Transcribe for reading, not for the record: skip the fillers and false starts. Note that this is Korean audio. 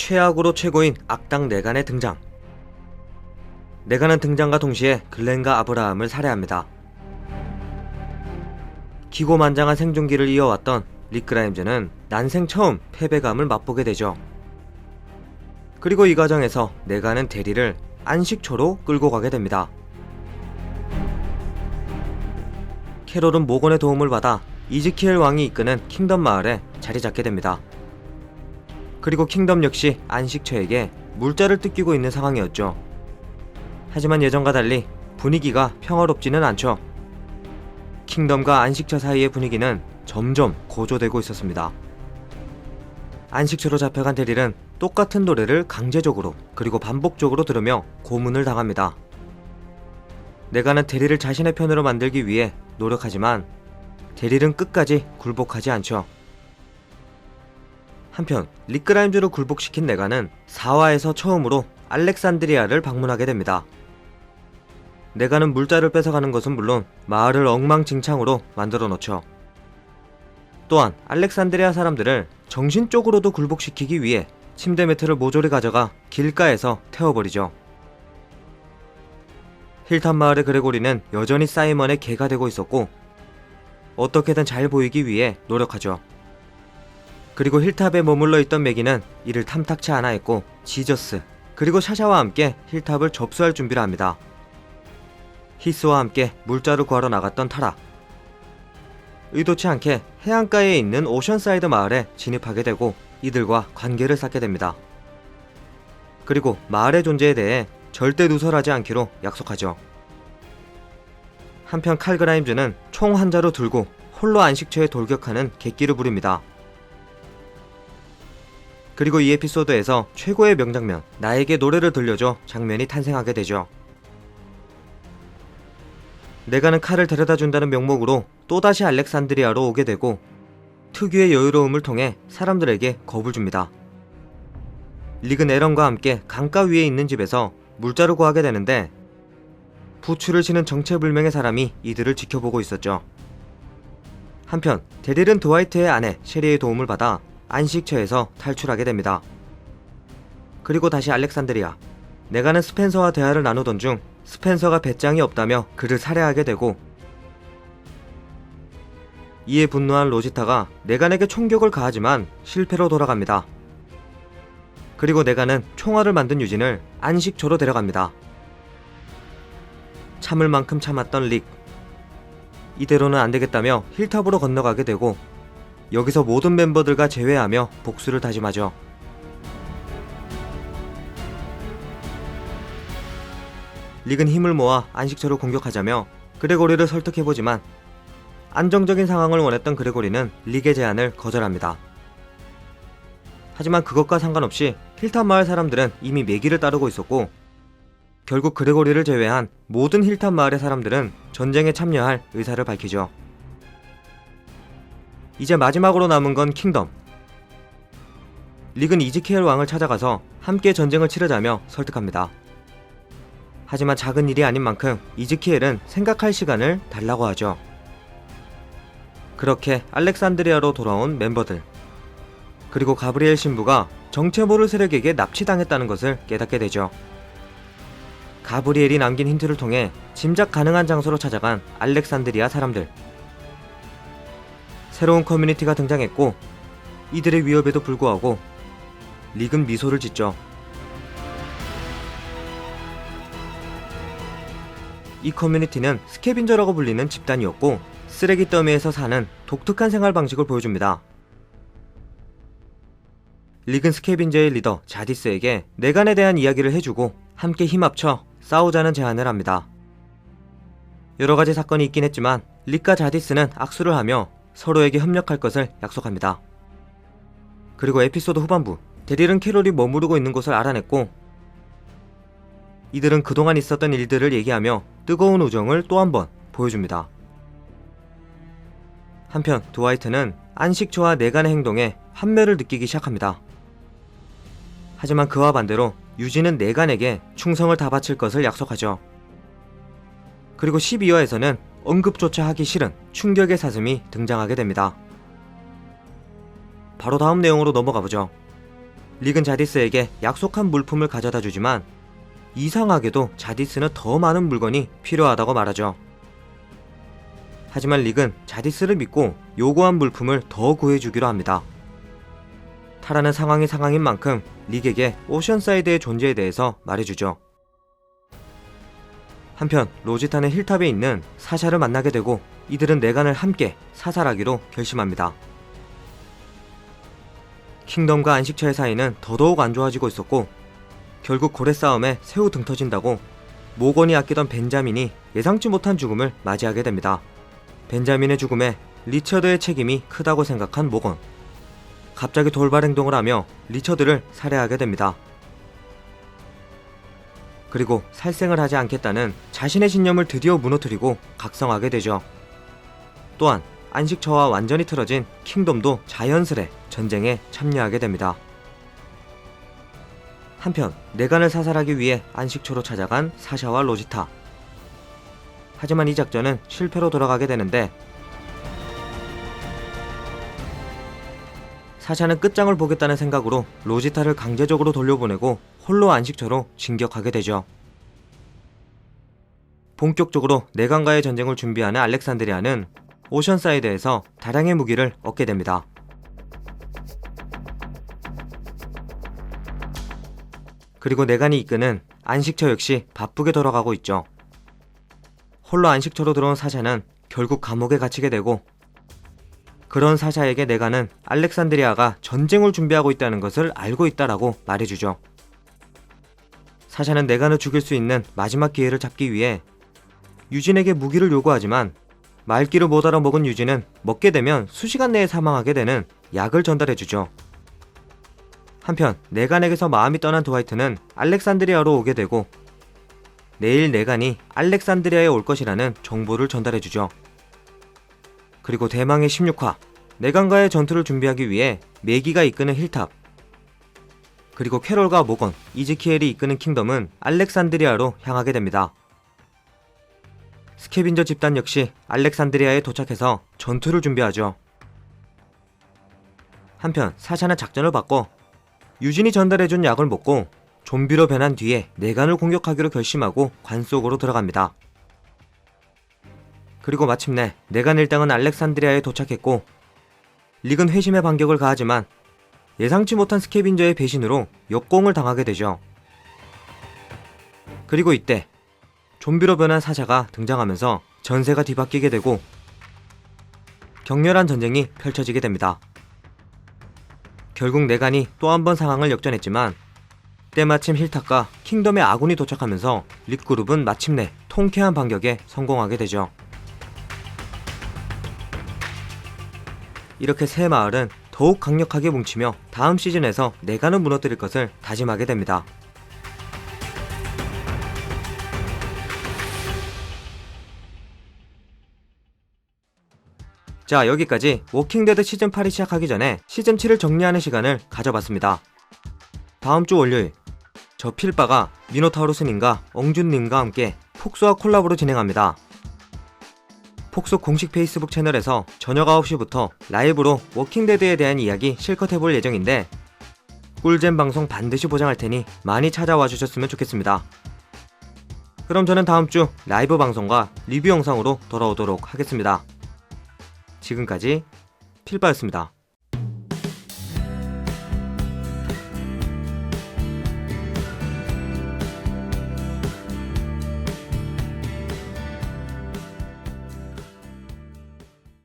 최악으로 최고인 악당 네간의 등장. 네간은 등장과 동시에 글렌과 아브라함을 살해합니다. 기고만장한 생존기를 이어왔던 릭 그라임즈는 난생 처음 패배감을 맛보게 되죠. 그리고 이 과정에서 네간은 대리를 안식처로 끌고 가게 됩니다. 캐롤은 모건의 도움을 받아 이즈키엘 왕이 이끄는 킹덤 마을에 자리 잡게 됩니다. 그리고 킹덤 역시 안식처에게 물자를 뜯기고 있는 상황이었죠. 하지만 예전과 달리 분위기가 평화롭지는 않죠. 킹덤과 안식처 사이의 분위기는 점점 고조되고 있었습니다. 안식처로 잡혀간 데릴은 똑같은 노래를 강제적으로 그리고 반복적으로 들으며 고문을 당합니다. 네간은 데릴을 자신의 편으로 만들기 위해 노력하지만 데릴은 끝까지 굴복하지 않죠. 한편 릭 그라임즈를 굴복시킨 네간은 4화에서 처음으로 알렉산드리아를 방문하게 됩니다. 네간은 물자를 뺏어가는 것은 물론 마을을 엉망진창으로 만들어 놓죠. 또한 알렉산드리아 사람들을 정신적으로도 굴복시키기 위해 침대 매트를 모조리 가져가 길가에서 태워버리죠. 힐탑 마을의 그레고리는 여전히 사이먼의 개가 되고 있었고 어떻게든 잘 보이기 위해 노력하죠. 그리고 힐탑에 머물러 있던 매기는 이를 탐탁치 않아 했고 지저스 그리고 샤샤와 함께 힐탑을 접수할 준비를 합니다. 히스와 함께 물자를 구하러 나갔던 타라. 의도치 않게 해안가에 있는 오션사이드 마을에 진입하게 되고 이들과 관계를 쌓게 됩니다. 그리고 마을의 존재에 대해 절대 누설하지 않기로 약속하죠. 한편 칼 그라임즈는 총 한 자루 들고 홀로 안식처에 돌격하는 객기를 부립니다. 그리고 이 에피소드에서 최고의 명장면 나에게 노래를 들려줘 장면이 탄생하게 되죠. 네간은 칼을 데려다 준다는 명목으로 또다시 알렉산드리아로 오게 되고 특유의 여유로움을 통해 사람들에게 겁을 줍니다. 릭은 에런과 함께 강가 위에 있는 집에서 물자를 구하게 되는데 부추를 치는 정체불명의 사람이 이들을 지켜보고 있었죠. 한편 데릴은 드와이트의 아내 셰리의 도움을 받아 안식처에서 탈출하게 됩니다. 그리고 다시 알렉산드리아. 네간은 스펜서와 대화를 나누던 중 스펜서가 배짱이 없다며 그를 살해하게 되고 이에 분노한 로지타가 네간에게 총격을 가하지만 실패로 돌아갑니다. 그리고 네간은 총알을 만든 유진을 안식처로 데려갑니다. 참을 만큼 참았던 릭. 이대로는 안되겠다며 힐탑으로 건너가게 되고 여기서 모든 멤버들과 제외하며 복수를 다짐하죠. 릭은 힘을 모아 안식처를 공격하자며 그레고리를 설득해보지만 안정적인 상황을 원했던 그레고리는 릭의 제안을 거절합니다. 하지만 그것과 상관없이 힐탑 마을 사람들은 이미 매기를 따르고 있었고 결국 그레고리를 제외한 모든 힐탑 마을의 사람들은 전쟁에 참여할 의사를 밝히죠. 이제 마지막으로 남은 건 킹덤. 릭은 이즈키엘 왕을 찾아가서 함께 전쟁을 치르자며 설득합니다. 하지만 작은 일이 아닌 만큼 이즈키엘은 생각할 시간을 달라고 하죠. 그렇게 알렉산드리아로 돌아온 멤버들 그리고 가브리엘 신부가 정체 모를 세력에게 납치당했다는 것을 깨닫게 되죠. 가브리엘이 남긴 힌트를 통해 짐작 가능한 장소로 찾아간 알렉산드리아 사람들. 새로운 커뮤니티가 등장했고 이들의 위협에도 불구하고 릭은 미소를 짓죠. 이 커뮤니티는 스캐빈저라고 불리는 집단이었고 쓰레기 더미에서 사는 독특한 생활 방식을 보여줍니다. 릭은 스캐빈저의 리더 자디스에게 네간에 대한 이야기를 해주고 함께 힘합쳐 싸우자는 제안을 합니다. 여러가지 사건이 있긴 했지만 릭과 자디스는 악수를 하며 서로에게 협력할 것을 약속합니다. 그리고 에피소드 후반부 데릴은 캐롤이 머무르고 있는 곳을 알아냈고 이들은 그동안 있었던 일들을 얘기하며 뜨거운 우정을 또 한 번 보여줍니다. 한편 드와이트는 안식처와 네간의 행동에 환멸을 느끼기 시작합니다. 하지만 그와 반대로 유진은 네간에게 충성을 다 바칠 것을 약속하죠. 그리고 12화에서는 언급조차 하기 싫은 충격의 사슴이 등장하게 됩니다. 바로 다음 내용으로 넘어가보죠. 릭은 자디스에게 약속한 물품을 가져다 주지만 이상하게도 자디스는 더 많은 물건이 필요하다고 말하죠. 하지만 릭은 자디스를 믿고 요구한 물품을 더 구해주기로 합니다. 타라는 상황인 만큼 릭에게 오션사이드의 존재에 대해서 말해주죠. 한편 로지타는 힐탑에 있는 사샤를 만나게 되고 이들은 내간을 함께 사살하기로 결심합니다. 킹덤과 안식처의 사이는 더더욱 안 좋아지고 있었고 결국 고래 싸움에 새우 등 터진다고 모건이 아끼던 벤자민이 예상치 못한 죽음을 맞이하게 됩니다. 벤자민의 죽음에 리처드의 책임이 크다고 생각한 모건. 갑자기 돌발 행동을 하며 리처드를 살해하게 됩니다. 그리고 살생을 하지 않겠다는 자신의 신념을 드디어 무너뜨리고 각성하게 되죠. 또한 안식처와 완전히 틀어진 킹덤도 자연스레 전쟁에 참여하게 됩니다. 한편 내간을 사살하기 위해 안식처로 찾아간 사샤와 로지타. 하지만 이 작전은 실패로 돌아가게 되는데 사샤는 끝장을 보겠다는 생각으로 로지타를 강제적으로 돌려보내고 홀로 안식처로 진격하게 되죠. 본격적으로 내간과의 전쟁을 준비하는 알렉산드리아는 오션사이드에서 다량의 무기를 얻게 됩니다. 그리고 내간이 이끄는 안식처 역시 바쁘게 돌아가고 있죠. 홀로 안식처로 들어온 사샤는 결국 감옥에 갇히게 되고 그런 사샤에게 내간은 알렉산드리아가 전쟁을 준비하고 있다는 것을 알고 있다라고 말해주죠. 사샤는 내간을 죽일 수 있는 마지막 기회를 잡기 위해 유진에게 무기를 요구하지만 말귀를 못 알아먹은 유진은 먹게 되면 수시간 내에 사망하게 되는 약을 전달해주죠. 한편 내간에게서 마음이 떠난 드와이트는 알렉산드리아로 오게 되고 내일 내간이 알렉산드리아에 올 것이라는 정보를 전달해주죠. 그리고 대망의 16화 내간과의 전투를 준비하기 위해 매기가 이끄는 힐탑 그리고 캐롤과 모건, 이즈키엘이 이끄는 킹덤은 알렉산드리아로 향하게 됩니다. 스캐빈저 집단 역시 알렉산드리아에 도착해서 전투를 준비하죠. 한편 사샤는 작전을 바꿔 유진이 전달해준 약을 먹고 좀비로 변한 뒤에 내간을 공격하기로 결심하고 관 속으로 들어갑니다. 그리고 마침내 내간 일당은 알렉산드리아에 도착했고 릭은 회심의 반격을 가하지만 예상치 못한 스캐빈저의 배신으로 역공을 당하게 되죠. 그리고 이때 좀비로 변한 사샤가 등장하면서 전세가 뒤바뀌게 되고 격렬한 전쟁이 펼쳐지게 됩니다. 결국 내간이 또 한 번 상황을 역전했지만 때마침 힐탑과 킹덤의 아군이 도착하면서 릭그룹은 마침내 통쾌한 반격에 성공하게 되죠. 이렇게 세 마을은 더욱 강력하게 뭉치며 다음 시즌에서 내간을 무너뜨릴 것을 다짐하게 됩니다. 자, 여기까지 워킹데드 시즌8이 시작하기 전에 시즌7을 정리하는 시간을 가져봤습니다. 다음주 월요일 저 필바가 미노타우루스님과 엉준님과 함께 폭소와 콜라보로 진행합니다. 폭소 공식 페이스북 채널에서 저녁 9시부터 라이브로 워킹데드에 대한 이야기 실컷 해볼 예정인데 꿀잼 방송 반드시 보장할 테니 많이 찾아와 주셨으면 좋겠습니다. 그럼 저는 다음주 라이브 방송과 리뷰 영상으로 돌아오도록 하겠습니다. 지금까지 필바였습니다.